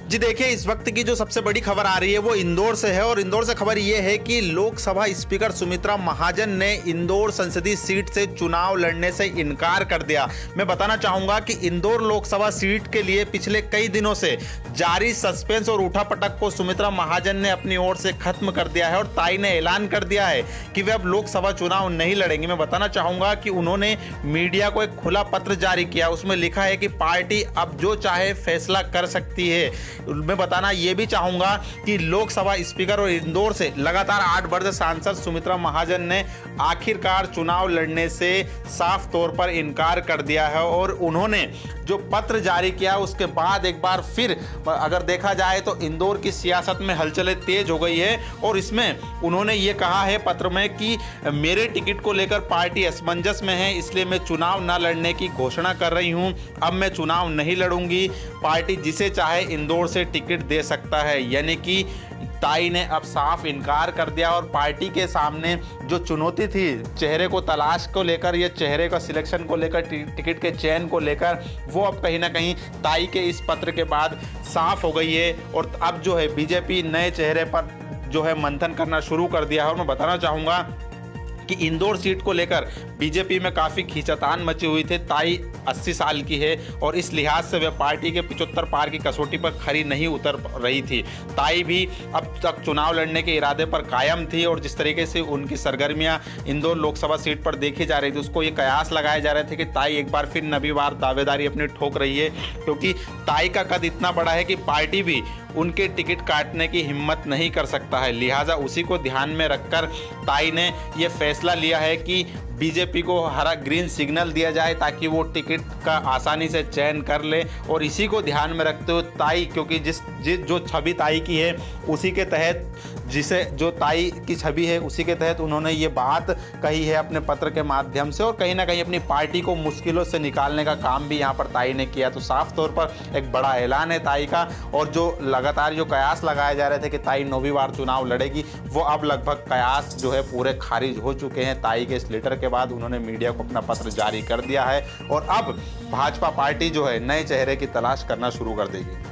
जी देखिए, इस वक्त की जो सबसे बड़ी खबर आ रही है वो इंदौर से है और इंदौर से खबर ये है कि लोकसभा स्पीकर सुमित्रा महाजन ने इंदौर संसदीय सीट से चुनाव लड़ने से इनकार कर दिया। मैं बताना चाहूंगा कि इंदौर लोकसभा सीट के लिए पिछले कई दिनों से जारी सस्पेंस और उठापटक को सुमित्रा महाजन ने अपनी ओर से खत्म कर दिया है और ताई ने ऐलान कर दिया है कि वे अब लोकसभा चुनाव नहीं लड़ेंगे। मैं बताना चाहूंगा कि उन्होंने मीडिया को एक खुला पत्र जारी किया, उसमें लिखा है कि पार्टी अब जो चाहे फैसला कर सकती है। मैं बताना ये भी चाहूंगा कि लोकसभा स्पीकर और इंदौर से लगातार 8 वर्ष सांसद सुमित्रा महाजन ने आखिरकार चुनाव लड़ने से साफ तौर पर इनकार कर दिया है और उन्होंने जो पत्र जारी किया उसके बाद एक बार फिर अगर देखा जाए तो इंदौर की सियासत में हलचलें तेज हो गई है और इसमें उन्होंने ये कहा है पत्र में कि मेरे टिकट को लेकर पार्टी असमंजस में है, इसलिए मैं चुनाव न लड़ने की घोषणा कर रही हूं। अब मैं चुनाव नहीं लड़ूंगी, पार्टी जिसे चाहे इंदौर से टिकट दे सकता है। यानी कि ताई ने अब साफ इनकार कर दिया और पार्टी के सामने जो चुनौती थी चेहरे को तलाश को लेकर या चेहरे का सिलेक्शन को लेकर, टिकट के चयन को लेकर, वो अब कहीं ना कहीं ताई के इस पत्र के बाद साफ हो गई है और अब जो है बीजेपी नए चेहरे पर जो है मंथन करना शुरू कर दिया है। और मैं बताना चाहूँगा कि इंदौर सीट को लेकर बीजेपी में काफ़ी खींचातान मची हुई थी। ताई 80 साल की है और इस लिहाज से वे पार्टी के 75 पार की कसौटी पर खरी नहीं उतर रही थी। ताई भी अब तक चुनाव लड़ने के इरादे पर कायम थी और जिस तरीके से उनकी सरगर्मियां इंदौर लोकसभा सीट पर देखी जा रही थी, उसको ये कयास लगाए जा रहे थे कि ताई एक बार फिर नवी बार दावेदारी अपनी ठोक रही है, क्योंकि ताई का कद इतना बड़ा है कि पार्टी भी उनके टिकट काटने की हिम्मत नहीं कर सकता है। लिहाजा उसी को ध्यान में रखकर ताई ने यह फैसला लिया है कि बीजेपी को हरा ग्रीन सिग्नल दिया जाए ताकि वो टिकट का आसानी से चयन कर ले। और इसी को ध्यान में रखते हुए ताई, क्योंकि जो छवि ताई की है उसी के तहत, जिसे जो ताई की छवि है उसी के तहत उन्होंने ये बात कही है अपने पत्र के माध्यम से और कहीं ना कहीं अपनी पार्टी को मुश्किलों से निकालने का काम भी यहाँ पर ताई ने किया। तो साफ तौर पर एक बड़ा ऐलान है ताई का और जो लगातार जो कयास लगाए जा रहे थे कि ताई 9वीं बार चुनाव लड़ेगी, वो अब लगभग कयास जो है पूरे खारिज हो चुके हैं। ताई के इस लेटर के बाद उन्होंने मीडिया को अपना पत्र जारी कर दिया है और अब भाजपा पार्टी जो है नए चेहरे की तलाश करना शुरू कर देगी।